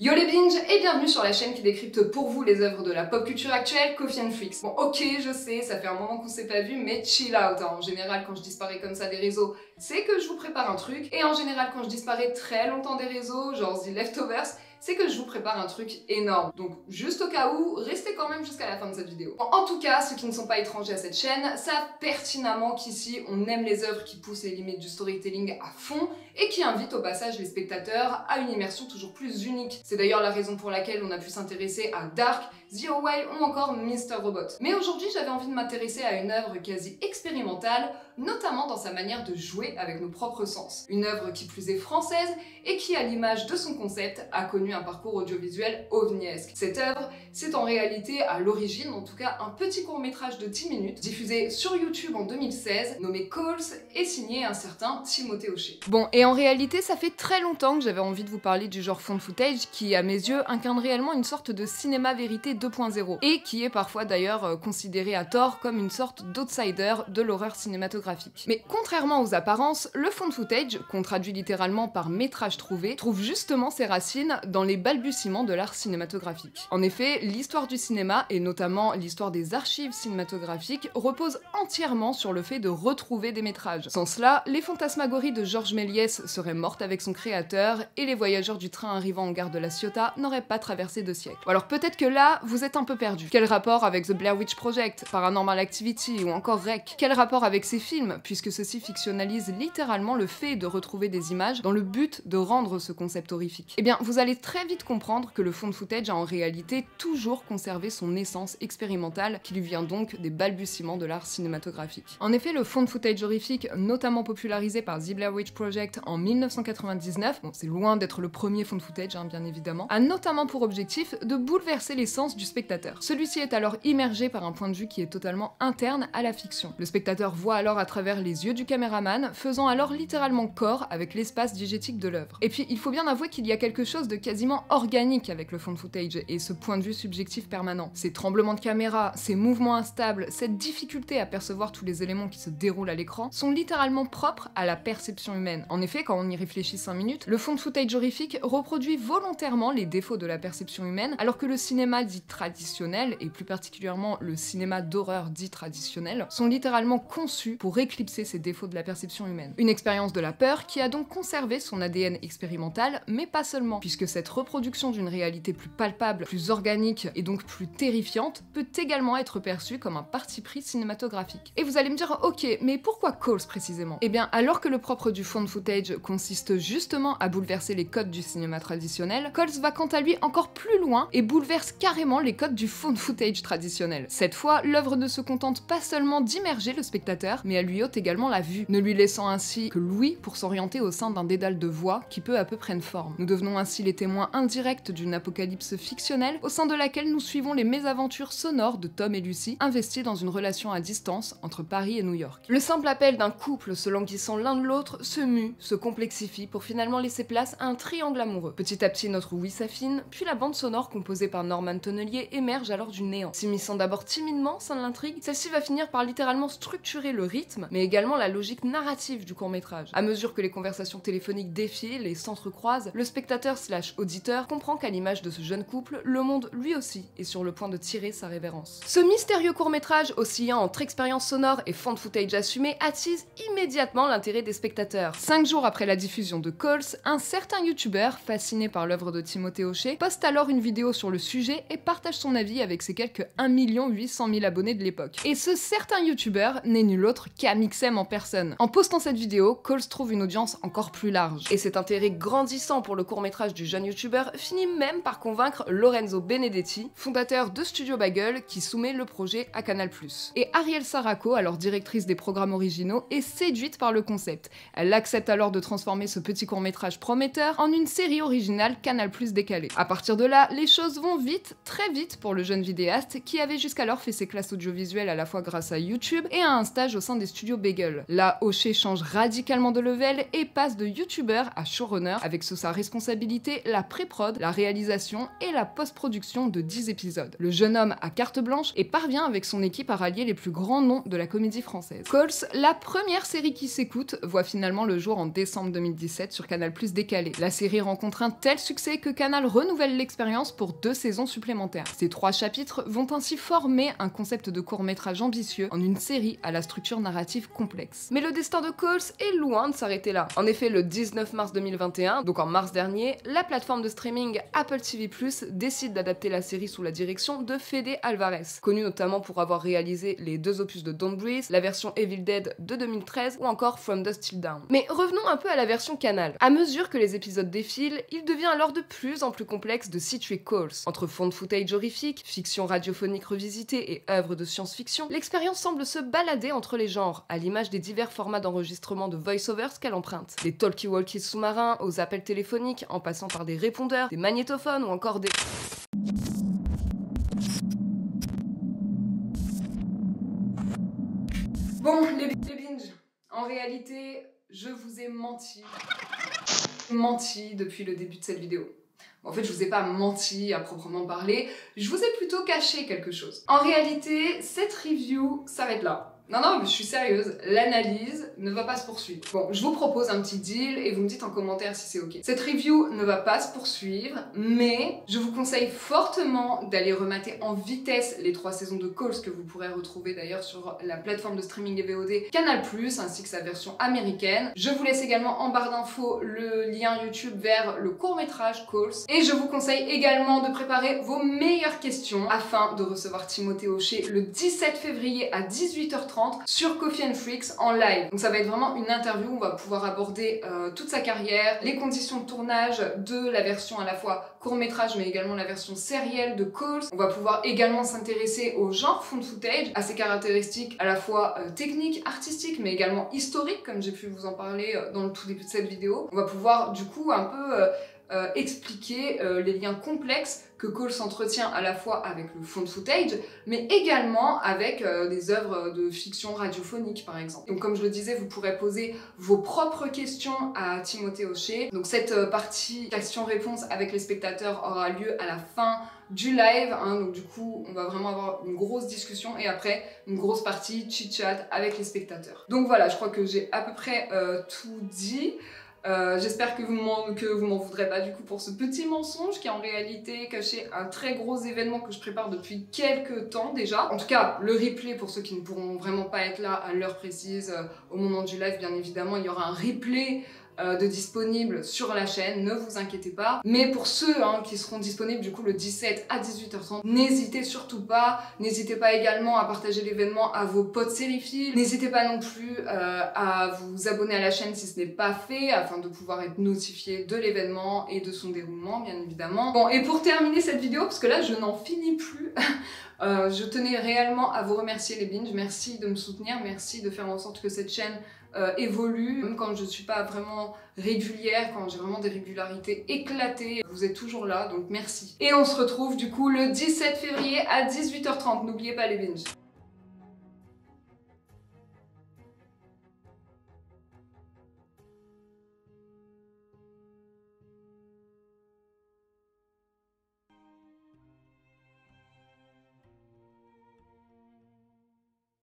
Yo les binges et bienvenue sur la chaîne qui décrypte pour vous les œuvres de la pop culture actuelle, Coffee and Freaks. Bon ok, je sais, ça fait un moment qu'on s'est pas vu, mais chill out hein. En général quand je disparais comme ça des réseaux, c'est que je vous prépare un truc, et en général quand je disparais très longtemps des réseaux, genre The Leftovers, c'est que je vous prépare un truc énorme. Donc juste au cas où, restez quand même jusqu'à la fin de cette vidéo. Bon, en tout cas, ceux qui ne sont pas étrangers à cette chaîne savent pertinemment qu'ici on aime les œuvres qui poussent les limites du storytelling à fond et qui invitent au passage les spectateurs à une immersion toujours plus unique. C'est d'ailleurs la raison pour laquelle on a pu s'intéresser à Dark, The Away ou encore Mr. Robot. Mais aujourd'hui, j'avais envie de m'intéresser à une œuvre quasi expérimentale, notamment dans sa manière de jouer avec nos propres sens. Une œuvre qui plus est française et qui, à l'image de son concept, a connu un parcours audiovisuel ovniesque. Cette œuvre, c'est en réalité, à l'origine, en tout cas, un petit court-métrage de 10 minutes, diffusé sur YouTube en 2016, nommé Calls, et signé un certain Timothée Hochet. Bon, et en réalité, ça fait très longtemps que j'avais envie de vous parler du genre found footage, qui, à mes yeux, incarne réellement une sorte de cinéma-vérité 2.0, et qui est parfois d'ailleurs considéré à tort comme une sorte d'outsider de l'horreur cinématographique. Mais contrairement aux apparences, le found footage, qu'on traduit littéralement par métrage trouvé, trouve justement ses racines dans les balbutiements de l'art cinématographique. En effet, l'histoire du cinéma, et notamment l'histoire des archives cinématographiques, repose entièrement sur le fait de retrouver des métrages. Sans cela, les fantasmagories de Georges Méliès seraient mortes avec son créateur, et les voyageurs du train arrivant en gare de La Ciotat n'auraient pas traversé 2 siècles. Alors peut-être que là, vous êtes un peu perdu. Quel rapport avec The Blair Witch Project, Paranormal Activity ou encore REC? Quel rapport avec ces films, puisque ceux-ci fictionnalisent littéralement le fait de retrouver des images dans le but de rendre ce concept horrifique? Eh bien, vous allez très vite comprendre que le found footage a en réalité toujours conservé son essence expérimentale, qui lui vient donc des balbutiements de l'art cinématographique. En effet, le found footage horrifique, notamment popularisé par The Blair Witch Project en 1999, bon, c'est loin d'être le premier found footage, hein, bien évidemment, a notamment pour objectif de bouleverser les sens du spectateur. Celui-ci est alors immergé par un point de vue qui est totalement interne à la fiction. Le spectateur voit alors à travers les yeux du caméraman, faisant alors littéralement corps avec l'espace diégétique de l'œuvre. Et puis, il faut bien avouer qu'il y a quelque chose de quasiment organique avec le found footage et ce point de vue subjectif permanent. Ces tremblements de caméra, ces mouvements instables, cette difficulté à percevoir tous les éléments qui se déroulent à l'écran sont littéralement propres à la perception humaine. En effet, quand on y réfléchit 5 minutes, le found footage horrifique reproduit volontairement les défauts de la perception humaine, alors que le cinéma dit traditionnel, et plus particulièrement le cinéma d'horreur dit traditionnel, sont littéralement conçus pour éclipser ces défauts de la perception humaine. Une expérience de la peur qui a donc conservé son ADN expérimental, mais pas seulement, puisque cette reproduction d'une réalité plus palpable, plus organique et donc plus terrifiante peut également être perçue comme un parti pris cinématographique. Et vous allez me dire, ok, mais pourquoi Calls précisément? Eh bien, alors que le propre du found footage consiste justement à bouleverser les codes du cinéma traditionnel, Calls va quant à lui encore plus loin et bouleverse carrément les codes du found footage traditionnel. Cette fois, l'œuvre ne se contente pas seulement d'immerger le spectateur, mais elle lui ôte également la vue, ne lui laissant ainsi que l'ouïe pour s'orienter au sein d'un dédale de voix qui peu à peu prennent forme. Nous devenons ainsi les témoins indirects d'une apocalypse fictionnelle au sein de laquelle nous suivons les mésaventures sonores de Tom et Lucy, investis dans une relation à distance entre Paris et New York. Le simple appel d'un couple se languissant l'un de l'autre se mue, se complexifie pour finalement laisser place à un triangle amoureux. Petit à petit, notre ouïe s'affine, puis la bande sonore composée par Norman Tonnelier émerge alors du néant. S'immisçant d'abord timidement au sein de l'intrigue, celle-ci va finir par littéralement structurer le rythme, mais également la logique narrative du court-métrage. À mesure que les conversations téléphoniques défilent et s'entrecroisent, le spectateur / auditeur comprend qu'à l'image de ce jeune couple, le monde lui aussi est sur le point de tirer sa révérence. Ce mystérieux court-métrage, oscillant entre expérience sonore et found footage assumé, attise immédiatement l'intérêt des spectateurs. 5 jours après la diffusion de Calls, un certain youtubeur, fasciné par l'œuvre de Timothée Hochet, poste alors une vidéo sur le sujet et partage son avis avec ses quelques 1 800 000 abonnés de l'époque. Et ce certain youtubeur n'est nul autre qu'Amixem en personne. En postant cette vidéo, Calls trouve une audience encore plus large. Et cet intérêt grandissant pour le court-métrage du jeune youtubeur finit même par convaincre Lorenzo Benedetti, fondateur de Studio Bagel, qui soumet le projet à Canal+. Et Ariel Saraco, alors directrice des programmes originaux, est séduite par le concept. Elle accepte alors de transformer ce petit court-métrage prometteur en une série originale Canal+ décalée. À partir de là, les choses vont vite, très vite pour le jeune vidéaste qui avait jusqu'alors fait ses classes audiovisuelles à la fois grâce à YouTube et à un stage au sein des studios Bagel. Là, Hochet change radicalement de level et passe de youtubeur à showrunner, avec sous sa responsabilité la la pré-prod, la réalisation et la post-production de 10 épisodes. Le jeune homme a carte blanche et parvient avec son équipe à rallier les plus grands noms de la comédie française. Calls, la première série qui s'écoute, voit finalement le jour en décembre 2017 sur Canal+ décalé. La série rencontre un tel succès que Canal renouvelle l'expérience pour 2 saisons supplémentaires. Ces 3 chapitres vont ainsi former un concept de court-métrage ambitieux en une série à la structure narrative complexe. Mais le destin de Calls est loin de s'arrêter là. En effet, le 19 mars 2021, donc en mars dernier, la plateforme de streaming Apple TV+ décide d'adapter la série sous la direction de Fede Alvarez, connu notamment pour avoir réalisé les 2 opus de Don't Breathe, la version Evil Dead de 2013 ou encore From Dusk Till Dawn. Mais revenons un peu à la version Canal. À mesure que les épisodes défilent, il devient alors de plus en plus complexe de situer Calls. Entre found footage horrifique, fiction radiophonique revisitée et œuvres de science-fiction, l'expérience semble se balader entre les genres, à l'image des divers formats d'enregistrement de voice-overs qu'elle emprunte. Des talkie-walkies sous-marins aux appels téléphoniques, en passant par des répondeurs, des magnétophones ou encore des... Bon, les binges, en réalité, je vous ai menti depuis le début de cette vidéo. En fait, je vous ai pas menti à proprement parler, je vous ai plutôt caché quelque chose. En réalité, cette review s'arrête là. Non, mais je suis sérieuse, l'analyse ne va pas se poursuivre. Bon, je vous propose un petit deal et vous me dites en commentaire si c'est ok. Cette review ne va pas se poursuivre, mais je vous conseille fortement d'aller remater en vitesse les 3 saisons de Calls que vous pourrez retrouver d'ailleurs sur la plateforme de streaming et VOD Canal+, ainsi que sa version américaine. Je vous laisse également en barre d'infos le lien YouTube vers le court-métrage Calls. Et je vous conseille également de préparer vos meilleures questions afin de recevoir Timothée Hochet le 17 février à 18h30 sur Coffee & Freaks en live. Donc ça va être vraiment une interview où on va pouvoir aborder toute sa carrière, les conditions de tournage de la version à la fois court-métrage mais également la version sérielle de Calls. On va pouvoir également s'intéresser au genre found footage, à ses caractéristiques à la fois techniques, artistiques mais également historiques comme j'ai pu vous en parler dans le tout début de cette vidéo. On va pouvoir du coup un peu expliquer les liens complexes que Calls s'entretient à la fois avec le found footage, mais également avec des œuvres de fiction radiophonique par exemple. Donc comme je le disais, vous pourrez poser vos propres questions à Timothée Hochet. Donc cette partie questions-réponses avec les spectateurs aura lieu à la fin du live, hein, donc du coup on va vraiment avoir une grosse discussion et après une grosse partie chit-chat avec les spectateurs. Donc voilà, je crois que j'ai à peu près tout dit. J'espère que vous m'en voudrez pas du coup pour ce petit mensonge qui en réalité cachait un très gros événement que je prépare depuis quelques temps déjà. En tout cas, le replay pour ceux qui ne pourront vraiment pas être là à l'heure précise au moment du live, bien évidemment, il y aura un replay de disponible sur la chaîne, ne vous inquiétez pas. Mais pour ceux qui seront disponibles du coup le 17 à 18h30, n'hésitez surtout pas. N'hésitez pas également à partager l'événement à vos potes sériphiles. N'hésitez pas non plus à vous abonner à la chaîne si ce n'est pas fait, afin de pouvoir être notifié de l'événement et de son déroulement, bien évidemment. Bon, et pour terminer cette vidéo, parce que là je n'en finis plus, je tenais réellement à vous remercier les binges. Merci de me soutenir, merci de faire en sorte que cette chaîne évolue, même quand je ne suis pas vraiment régulière, quand j'ai vraiment des régularités éclatées, vous êtes toujours là, donc merci. Et on se retrouve du coup le 17 février à 18h30, n'oubliez pas les binges.